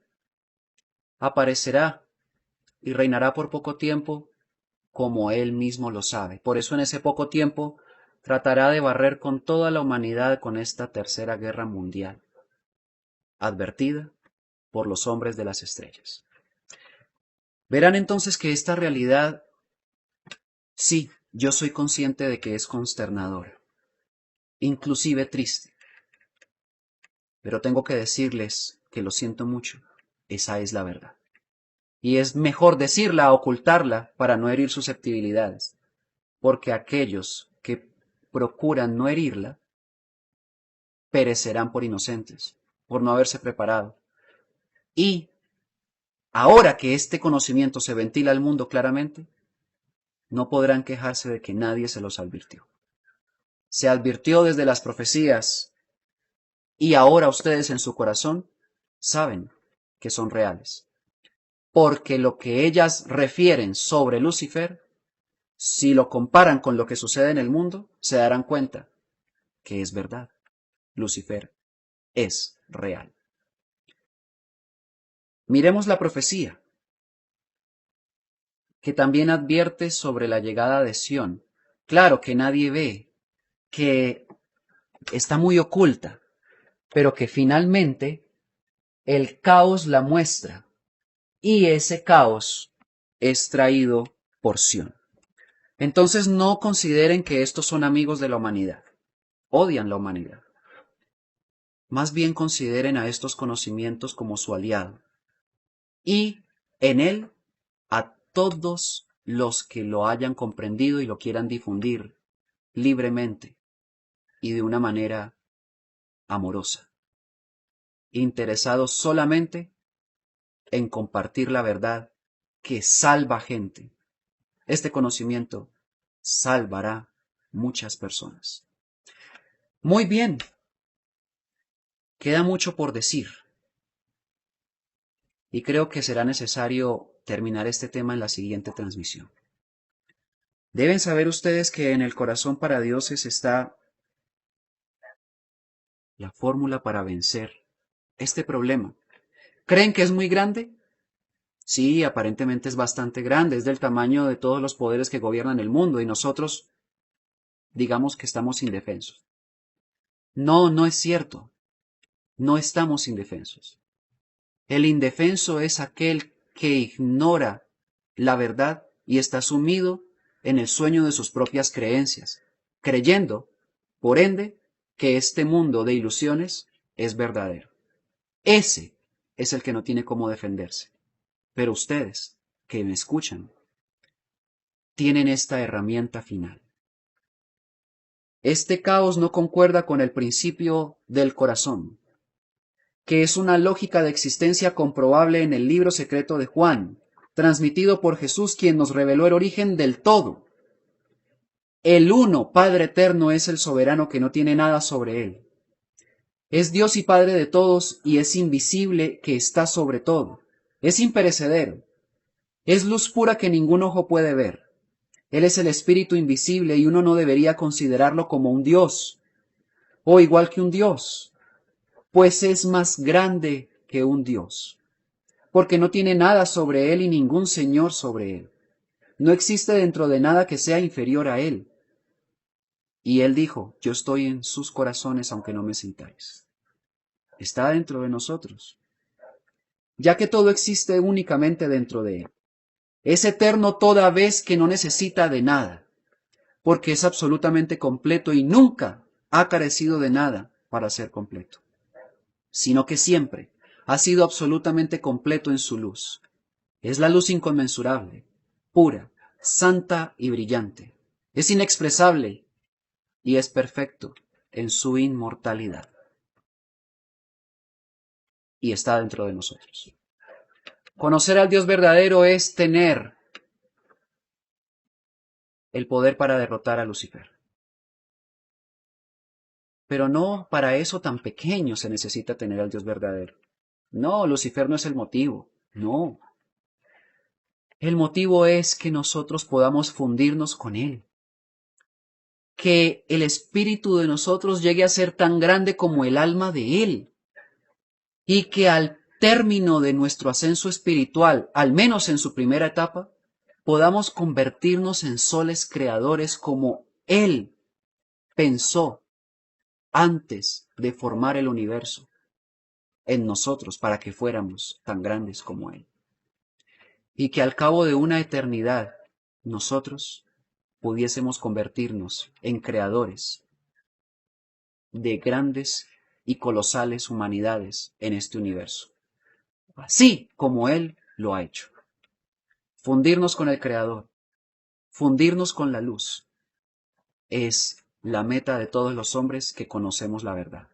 aparecerá y reinará por poco tiempo, como él mismo lo sabe. Por eso en ese poco tiempo tratará de barrer con toda la humanidad con esta tercera guerra mundial, advertida por los hombres de las estrellas. Verán entonces que esta realidad, sí, yo soy consciente de que es consternadora, inclusive triste. Pero tengo que decirles que lo siento mucho, esa es la verdad. Y es mejor decirla, ocultarla, para no herir susceptibilidades, porque aquellos que procuran no herirla, perecerán por inocentes, por no haberse preparado. Y ahora que este conocimiento se ventila al mundo claramente, no podrán quejarse de que nadie se los advirtió. Se advirtió desde las profecías, y ahora ustedes en su corazón saben que son reales. Porque lo que ellas refieren sobre Lucifer, si lo comparan con lo que sucede en el mundo, se darán cuenta que es verdad. Lucifer es real. Miremos la profecía, que también advierte sobre la llegada de Sión. Claro que nadie ve, que está muy oculta, pero que finalmente el caos la muestra. Y ese caos es traído por Sión. Entonces no consideren que estos son amigos de la humanidad. Odian la humanidad. Más bien consideren a estos conocimientos como su aliado. Y en él a todos los que lo hayan comprendido y lo quieran difundir libremente y de una manera amorosa, interesados solamente en compartir la verdad que salva gente. Este conocimiento salvará muchas personas. Muy bien, queda mucho por decir y creo que será necesario terminar este tema en la siguiente transmisión. Deben saber ustedes que en el corazón para dioses está la fórmula para vencer este problema. ¿Creen que es muy grande? Sí, aparentemente es bastante grande, es del tamaño de todos los poderes que gobiernan el mundo y nosotros digamos que estamos indefensos. No, no es cierto. No estamos indefensos. El indefenso es aquel que ignora la verdad y está sumido en el sueño de sus propias creencias, creyendo, por ende, que este mundo de ilusiones es verdadero. Ese es el que no tiene cómo defenderse. Pero ustedes, que me escuchan, tienen esta herramienta final. Este caos no concuerda con el principio del corazón, que es una lógica de existencia comprobable en el libro secreto de Juan, transmitido por Jesús, quien nos reveló el origen del todo. El uno, Padre eterno, es el soberano que no tiene nada sobre él. Es Dios y Padre de todos y es invisible que está sobre todo. Es imperecedero. Es luz pura que ningún ojo puede ver. Él es el espíritu invisible y uno no debería considerarlo como un Dios, o igual que un Dios, pues es más grande que un Dios, porque no tiene nada sobre él y ningún señor sobre él. No existe dentro de nada que sea inferior a él. Y él dijo, yo estoy en sus corazones aunque no me sintáis. Está dentro de nosotros, ya que todo existe únicamente dentro de él. Es eterno toda vez que no necesita de nada, porque es absolutamente completo y nunca ha carecido de nada para ser completo, sino que siempre ha sido absolutamente completo en su luz. Es la luz inconmensurable, pura, santa y brillante. Es inexpresable y es perfecto en su inmortalidad. Y está dentro de nosotros. Conocer al Dios verdadero es tener el poder para derrotar a Lucifer. Pero no para eso tan pequeño se necesita tener al Dios verdadero. No, Lucifer no es el motivo. No. El motivo es que nosotros podamos fundirnos con Él. Que el espíritu de nosotros llegue a ser tan grande como el alma de Él. Y que al término de nuestro ascenso espiritual, al menos en su primera etapa, podamos convertirnos en soles creadores como Él pensó antes de formar el universo en nosotros para que fuéramos tan grandes como Él. Y que al cabo de una eternidad nosotros pudiésemos convertirnos en creadores de grandes y colosales humanidades en este universo, así como Él lo ha hecho. Fundirnos con el Creador, fundirnos con la luz, es la meta de todos los hombres que conocemos la verdad.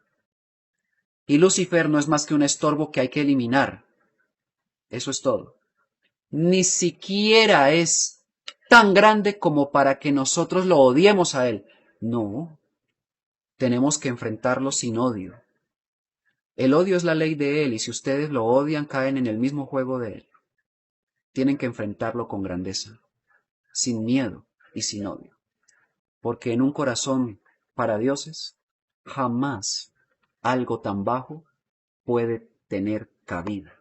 Y Lucifer no es más que un estorbo que hay que eliminar. Eso es todo. Ni siquiera es tan grande como para que nosotros lo odiemos a él. No, tenemos que enfrentarlo sin odio. El odio es la ley de él y si ustedes lo odian caen en el mismo juego de él. Tienen que enfrentarlo con grandeza, sin miedo y sin odio. Porque en un corazón para dioses, jamás algo tan bajo puede tener cabida.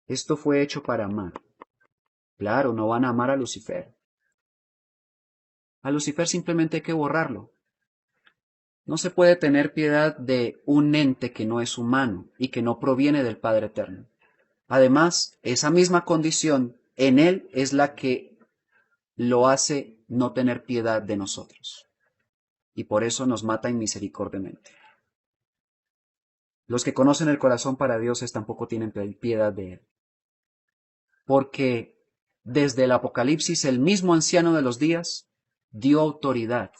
Esto fue hecho para amar. Claro, no van a amar a Lucifer. A Lucifer simplemente hay que borrarlo. No se puede tener piedad de un ente que no es humano y que no proviene del Padre Eterno. Además, esa misma condición en él es la que lo hace no tener piedad de nosotros. Y por eso nos mata inmisericordiamente. Los que conocen el corazón para dioses tampoco tienen piedad de él. Porque desde el Apocalipsis el mismo anciano de los días dio autoridad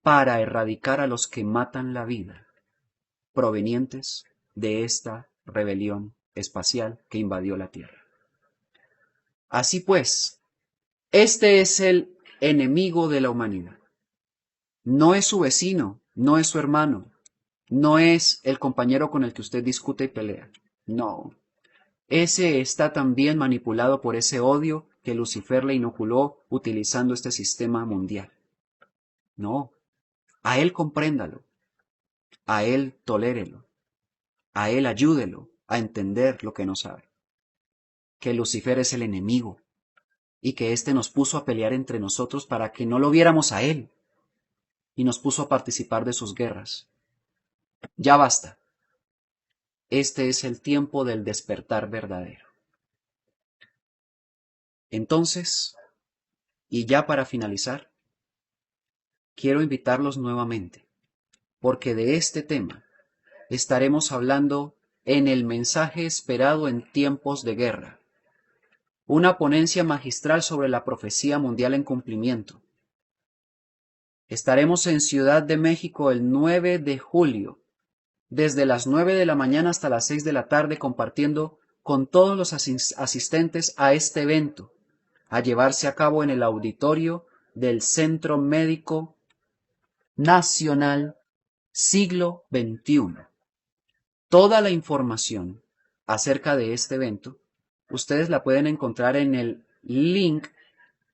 para erradicar a los que matan la vida, provenientes de esta rebelión espacial que invadió la Tierra. Así pues, este es el enemigo de la humanidad. No es su vecino, no es su hermano, no es el compañero con el que usted discute y pelea. No. Ese está también manipulado por ese odio que Lucifer le inoculó utilizando este sistema mundial. No. A él compréndalo. A él tolérelo. A él ayúdelo a entender lo que no sabe. Que Lucifer es el enemigo y que éste nos puso a pelear entre nosotros para que no lo viéramos a él y nos puso a participar de sus guerras. Ya basta. Este es el tiempo del despertar verdadero. Entonces, y ya para finalizar, quiero invitarlos nuevamente, porque de este tema estaremos hablando en el mensaje esperado en tiempos de guerra, una ponencia magistral sobre la profecía mundial en cumplimiento. Estaremos en Ciudad de México el 9 de julio, desde las 9 de la mañana hasta las 6 de la tarde, compartiendo con todos los asistentes a este evento, a llevarse a cabo en el auditorio del Centro Médico Nacional Siglo XXI. Toda la información acerca de este evento, ustedes la pueden encontrar en el link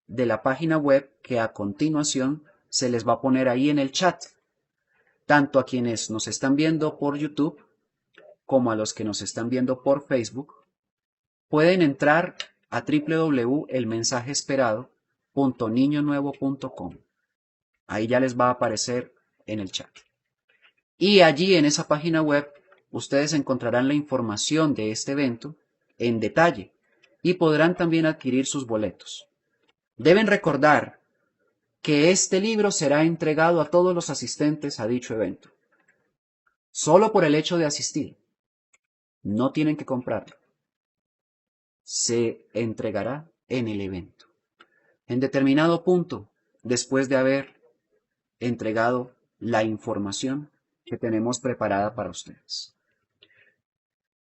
de la página web que a continuación se les va a poner ahí en el chat, tanto a quienes nos están viendo por YouTube como a los que nos están viendo por Facebook. Pueden entrar a www.elmensajeesperado.niñonuevo.com. Ahí ya les va a aparecer en el chat. Y allí en esa página web ustedes encontrarán la información de este evento en detalle y podrán también adquirir sus boletos. Deben recordar que este libro será entregado a todos los asistentes a dicho evento. Solo por el hecho de asistir. No tienen que comprarlo. Se entregará en el evento. En determinado punto, después de haber entregado la información que tenemos preparada para ustedes.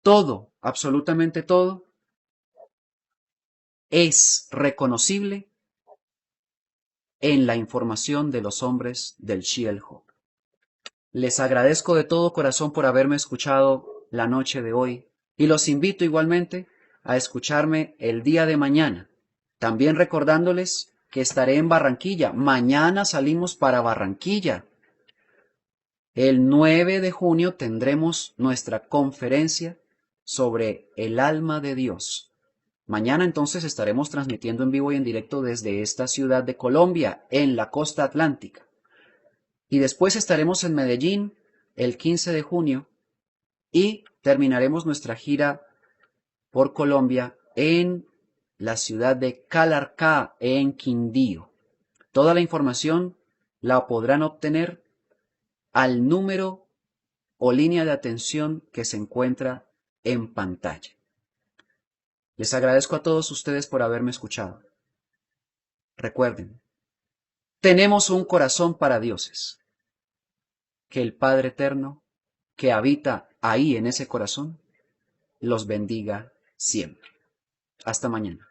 Todo, absolutamente todo, es reconocible en la información de los hombres del Shield-Ho. Les agradezco de todo corazón por haberme escuchado la noche de hoy y los invito igualmente a escucharme el día de mañana, también recordándoles que estaré en Barranquilla. Mañana salimos para Barranquilla. El 9 de junio tendremos nuestra conferencia sobre el alma de Dios. Mañana entonces estaremos transmitiendo en vivo y en directo desde esta ciudad de Colombia, en la costa atlántica. Y después estaremos en Medellín el 15 de junio y terminaremos nuestra gira por Colombia en la ciudad de Calarcá, en Quindío. Toda la información la podrán obtener al número o línea de atención que se encuentra en pantalla. Les agradezco a todos ustedes por haberme escuchado. Recuerden, tenemos un corazón para dioses. Que el Padre Eterno, que habita ahí en ese corazón, los bendiga siempre. Hasta mañana.